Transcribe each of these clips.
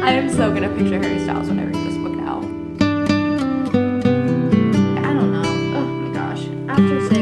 I am so gonna picture Harry Styles when I read this book now. I don't know. Oh my gosh. After 6, I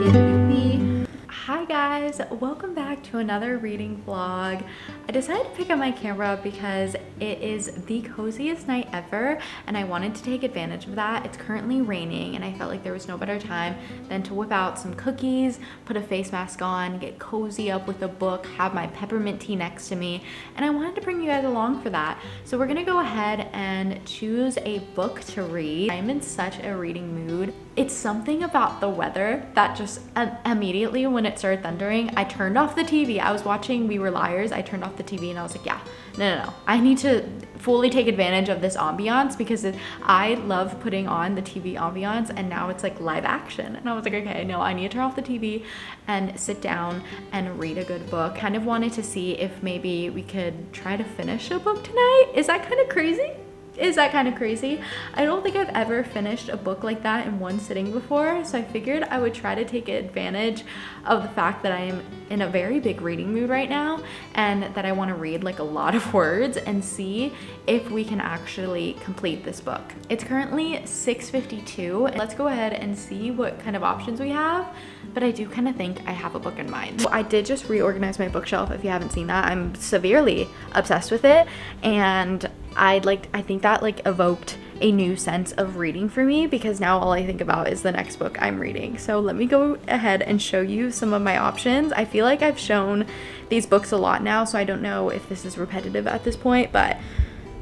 get loopy. Hi guys, welcome back to another reading vlog. I decided to pick up my camera because it is the coziest night ever and I wanted to take advantage of that. It's currently raining and I felt like there was no better time than to whip out some cookies, put a face mask on, get cozy up with a book, have my peppermint tea next to me, and I wanted to bring you guys along for that. So we're gonna go ahead and choose a book to read. I'm in such a reading mood. It's something about the weather that just immediately when it started thundering, I turned off the TV. I was watching We Were Liars. I turned off the TV and I was like, yeah, no. I need to fully take advantage of this ambiance because I love putting on the TV ambiance and now it's like live action. And I was like, okay, no, I need to turn off the TV and sit down and read a good book. Kind of wanted to see if maybe we could try to finish a book tonight. Is that kind of crazy? I don't think I've ever finished a book like that in one sitting before, so I figured I would try to take advantage of the fact that I am in a very big reading mood right now and that I want to read like a lot of words and see if we can actually complete this book. It's currently 6:52. Let's go ahead and see what kind of options we have, but I do kind of think I have a book in mind. Well, I did just reorganize my bookshelf. If you haven't seen that, I'm severely obsessed with it, and I think that like evoked a new sense of reading for me because now all I think about is the next book I'm reading. So let me go ahead and show you some of my options. I feel like I've shown these books a lot now, so I don't know if this is repetitive at this point, but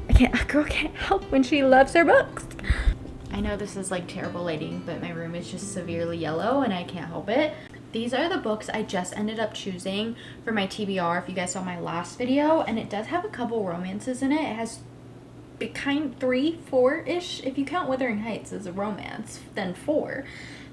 a girl can't help when she loves her books. I know this is like terrible lighting, but my room is just severely yellow and I can't help it. These are the books I just ended up choosing for my TBR, if you guys saw my last video, and it does have a couple romances in it. It has kind 3, 4-ish. If you count Wuthering Heights as a romance, then 4.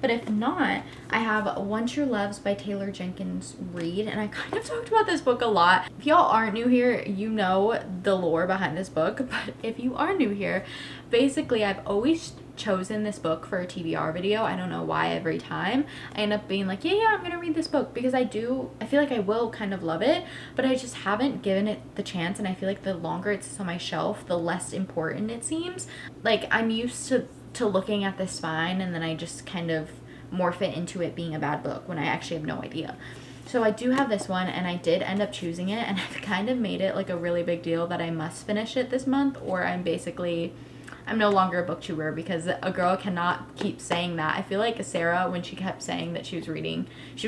But if not, I have One True Loves by Taylor Jenkins Reid, and I kind of talked about this book a lot. If y'all aren't new here, you know the lore behind this book, but if you are new here, basically I've always chosen this book for a TBR video. I don't know why every time I end up being like, yeah, I'm gonna read this book because I feel like I will kind of love it, but I just haven't given it the chance, and I feel like the longer it sits on my shelf, the less important it seems. Like I'm used to looking at the spine and then I just kind of morph it into it being a bad book when I actually have no idea. So I do have this one and I did end up choosing it, and I've kind of made it like a really big deal that I must finish it this month or I'm no longer a booktuber, because a girl cannot keep saying that. I feel like Sarah, when she kept saying that she was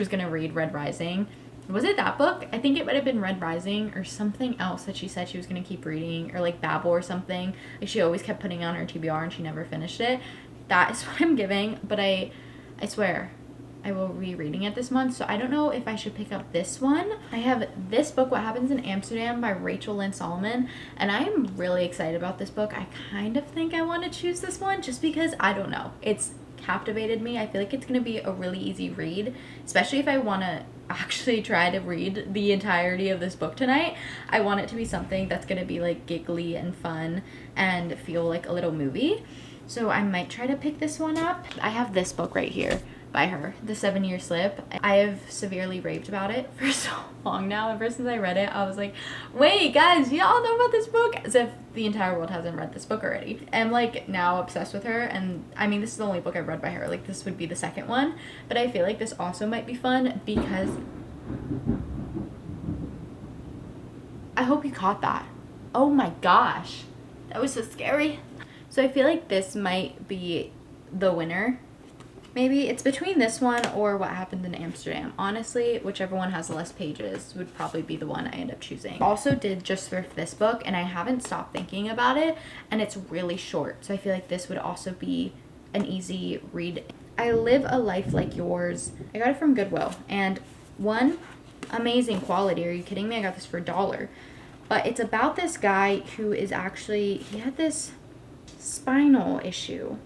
going to read Red Rising. Was it that book? I think it might have been Red Rising or something else that she said she was going to keep reading, or like Babel or something. Like she always kept putting on her TBR and she never finished it. That is what I'm giving, but I swear I will be reading it this month, so I don't know if I should pick up this one. I have this book, What Happens in Amsterdam by Rachel Lynn Solomon, and I'm really excited about this book. I kind of think I want to choose this one just because, I don't know, it's captivated me. I feel like it's going to be a really easy read, especially if I want to actually try to read the entirety of this book tonight. I want it to be something that's going to be like giggly and fun and feel like a little movie. So I might try to pick this one up. I have this book right here by her, The 7-Year Slip. I have severely raved about it for so long now. Ever since I read it, I was like, wait guys, y'all know about this book? As if the entire world hasn't read this book already. I'm like now obsessed with her, and I mean this is the only book I've read by her. Like this would be the second one, but I feel like this also might be fun because I hope you caught that. Oh my gosh, that was so scary. So I feel like this might be the winner. Maybe it's between this one or What Happened in Amsterdam. Honestly, whichever one has the less pages would probably be the one I end up choosing. Also did just thrift this book and I haven't stopped thinking about it, and it's really short. So I feel like this would also be an easy read. I Live a Life Like Yours. I got it from Goodwill, and one, amazing quality. Are you kidding me? I got this for $1. But it's about this guy who is actually, he had this spinal issue.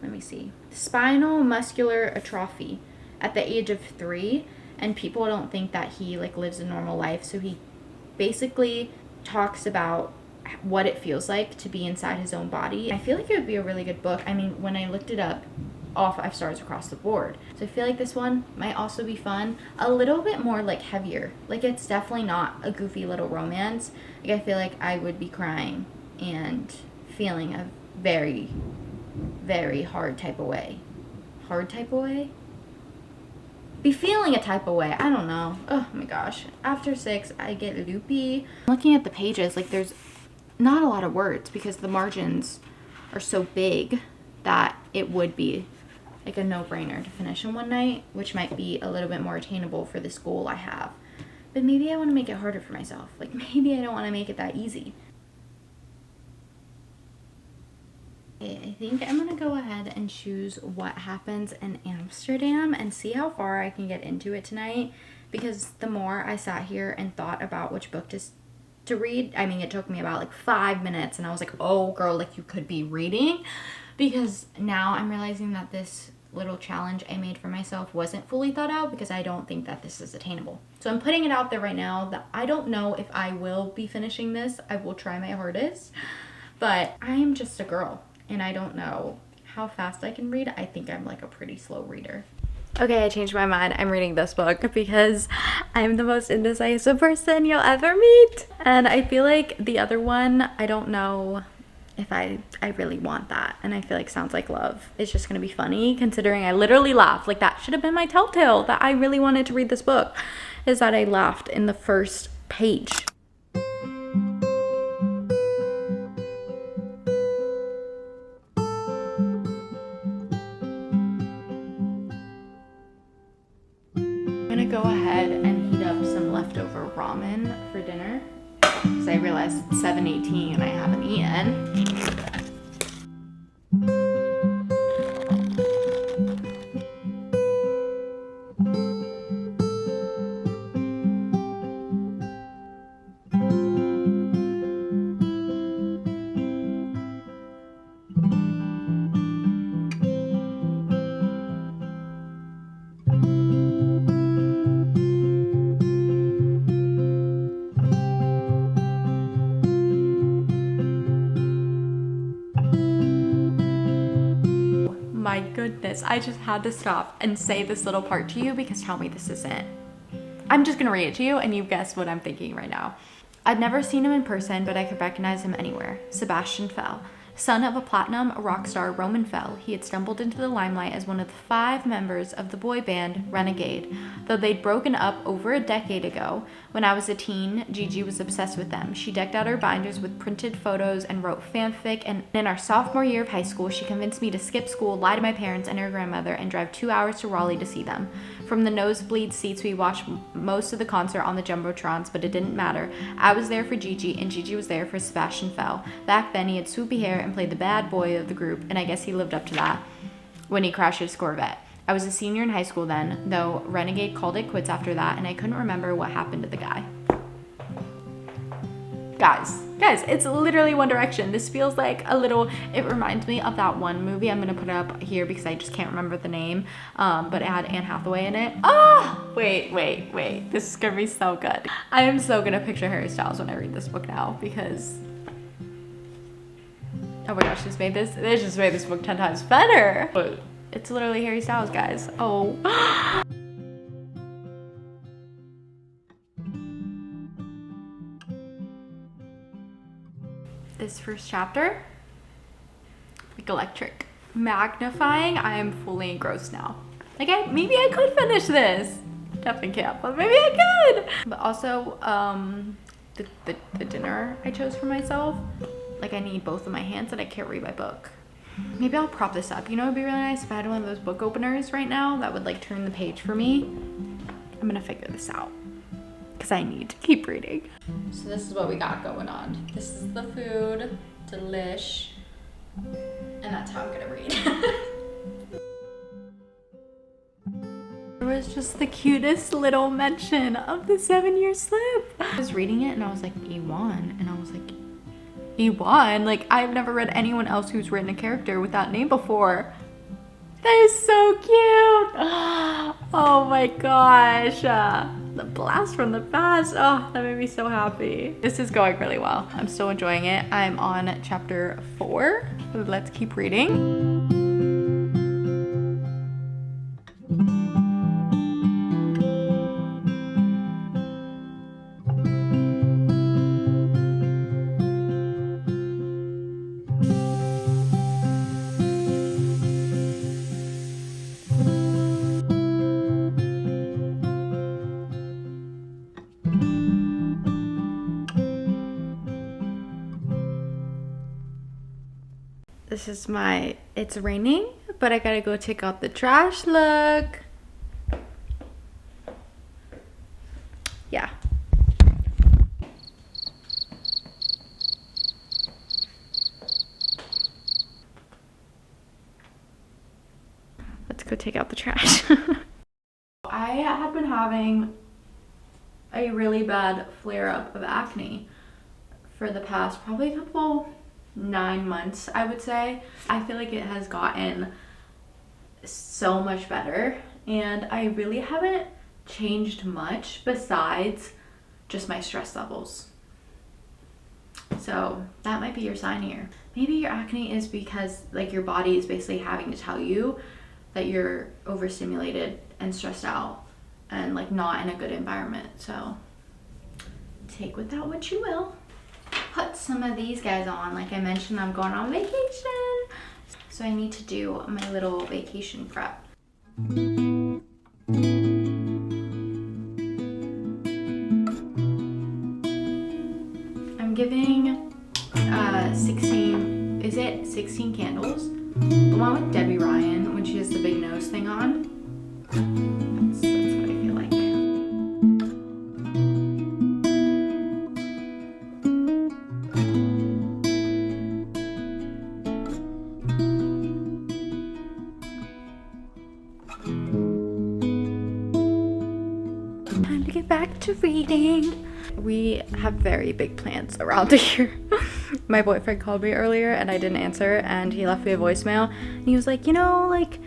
Let me see. Spinal muscular atrophy at the age of 3, and people don't think that he like lives a normal life. So he basically talks about what it feels like to be inside his own body. I feel like it would be a really good book. I mean, when I looked it up, all 5 stars across the board. So I feel like this one might also be fun. A little bit more like heavier. Like it's definitely not a goofy little romance. Like I feel like I would be crying and feeling a very, very hard type of way. Hard type of way? Be feeling a type of way. I don't know. Oh my gosh. After 6, I get loopy. Looking at the pages, like there's not a lot of words because the margins are so big that it would be like a no-brainer to finish in one night, which might be a little bit more attainable for this goal I have. But maybe I want to make it harder for myself. Like maybe I don't want to make it that easy. Okay, I think I'm gonna go ahead and choose What Happens in Amsterdam and see how far I can get into it tonight, because the more I sat here and thought about which book to read, I mean, it took me about like 5 minutes and I was like, oh girl, like you could be reading, because now I'm realizing that this little challenge I made for myself wasn't fully thought out, because I don't think that this is attainable. So I'm putting it out there right now that I don't know if I will be finishing this. I will try my hardest, but I am just a girl and I don't know how fast I can read. I think I'm like a pretty slow reader. Okay, I changed my mind. I'm reading this book because I'm the most indecisive person you'll ever meet. And I feel like the other one, I don't know if I really want that. And I feel like Sounds Like Love is just gonna be funny, considering I literally laughed. Like that should have been my telltale that I really wanted to read this book, is that I laughed in the first page. I'm gonna go ahead and heat up some leftover ramen for dinner because I realized it's 7:18 and I haven't eaten. My goodness, I just had to stop and say this little part to you, because tell me this isn't. I'm just gonna read it to you and you guess what I'm thinking right now. I'd never seen him in person, but I could recognize him anywhere. Sebastian Fell. Son of a platinum rock star Roman Fell, he had stumbled into the limelight as one of the 5 members of the boy band Renegade. Though they'd broken up over a decade ago, when I was a teen, Gigi was obsessed with them. She decked out her binders with printed photos and wrote fanfic, and in our sophomore year of high school, she convinced me to skip school, lie to my parents and her grandmother, and drive 2 hours to Raleigh to see them. From the nosebleed seats, we watched most of the concert on the Jumbotrons, but it didn't matter. I was there for Gigi, and Gigi was there for Sebastian Fell. Back then, he had swoopy hair and played the bad boy of the group, and I guess he lived up to that when he crashed his Corvette. I was a senior in high school then, though Renegade called it quits after that, and I couldn't remember what happened to the guy. Guys, it's literally One Direction. This feels like a little, it reminds me of that one movie. I'm gonna put it up here because I just can't remember the name, but it had Anne Hathaway in it. Oh, wait, this is gonna be so good. I am so gonna picture Harry Styles when I read this book now, because oh my gosh, this just made this book 10 times better. But it's literally Harry Styles, guys. Oh. This first chapter, like electric. Magnifying, I am fully engrossed now. Like maybe I could finish this. Definitely can't, but maybe I could. But also, the dinner I chose for myself, like I need both of my hands and I can't read my book. Maybe I'll prop this up. You know, it'd be really nice if I had one of those book openers right now that would like turn the page for me. I'm gonna figure this out because I need to keep reading. So this is what we got going on. This is the food, delish, and that's how I'm gonna read. There was just the cutest little mention of the 7-year slip. I was reading it and I was like, E1, and I was like, E1? Like, I've never read anyone else who's written a character with that name before. That is so cute. Oh my gosh. The blast from the past. Oh, that made me so happy. This is going really well. I'm still enjoying it. I'm on chapter 4. Let's keep reading. This is my, it's raining, but I gotta go take out the trash look. Yeah. Let's go take out the trash. I have been having a really bad flare-up of acne for the past probably a couple 9 months, I would say. I feel like it has gotten so much better, and I really haven't changed much besides just my stress levels. So that might be your sign here. Maybe your acne is because like your body is basically having to tell you that you're overstimulated and stressed out and like not in a good environment. So take with that what you will. Put some of these guys on. Like I mentioned, I'm going on vacation, so I need to do my little vacation prep. I'm giving 16, is it 16 candles? The one with Debbie Ryan when she has the big nose thing on. That's what I feel like. Time to get back to reading. We have very big plans around here. My boyfriend called me earlier and I didn't answer, and he left me a voicemail, and he was like, you know, like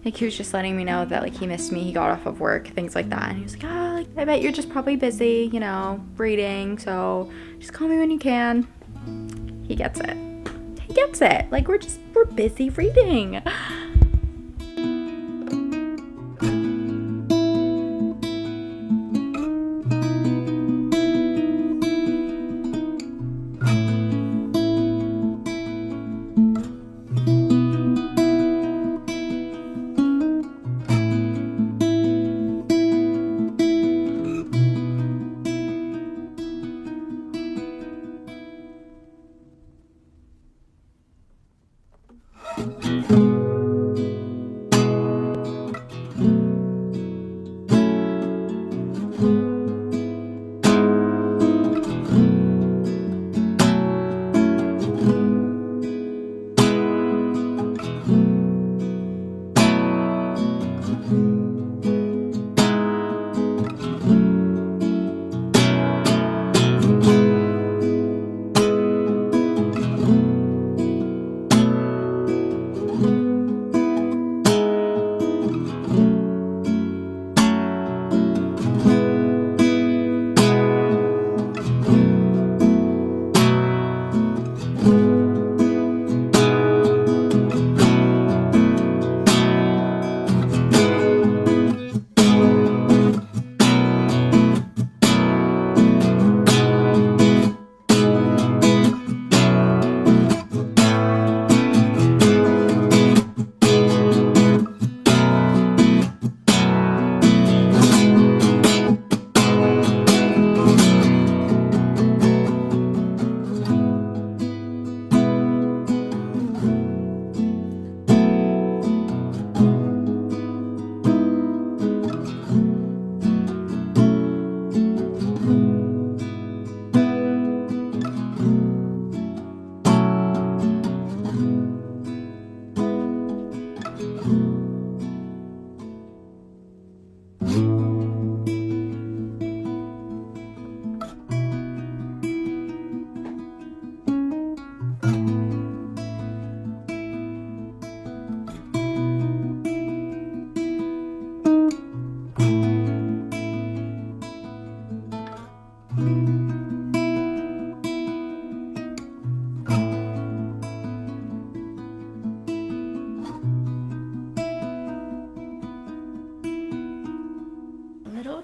he was just letting me know that like he missed me, he got off of work, things like that. And he was like, ah, like, I bet you're just probably busy, you know, reading, so just call me when you can. He gets it. He gets it. Like we're busy reading.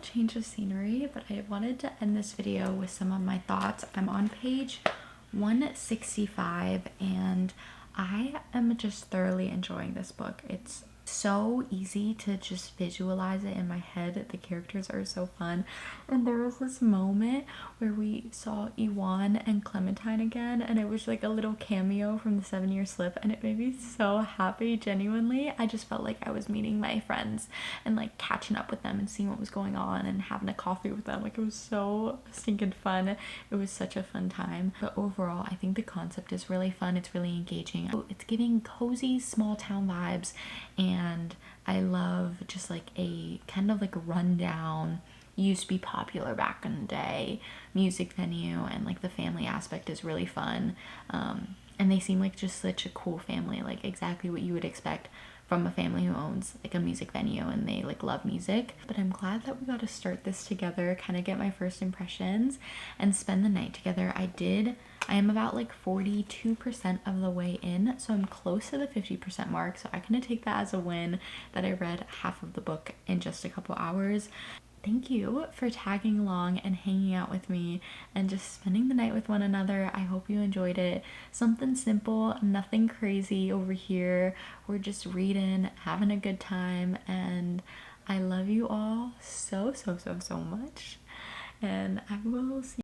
Change of scenery, but I wanted to end this video with some of my thoughts. I'm on page 165 and I am just thoroughly enjoying this book. It's So easy to just visualize it in my head. The characters are so fun. And there was this moment where we saw Iwan and Clementine again, and it was like a little cameo from the 7-year slip, and it made me so happy. Genuinely, I just felt like I was meeting my friends and like catching up with them and seeing what was going on and having a coffee with them. Like, it was so stinking fun. It was such a fun time. But overall, I think the concept is really fun. It's really engaging. It's giving cozy small town vibes, and I love just like a kind of like a rundown, used to be popular back in the day, music venue, and like the family aspect is really fun. And they seem like just such a cool family, like exactly what you would expect from a family who owns like a music venue and they like love music. But I'm glad that we got to start this together, kind of get my first impressions and spend the night together. I am about like 42% of the way in, so I'm close to the 50% mark, so I kind of take that as a win that I read half of the book in just a couple hours. Thank you for tagging along and hanging out with me and just spending the night with one another. I hope you enjoyed it. Something simple, nothing crazy over here. We're just reading, having a good time, and I love you all so, so, so, so much. And I will see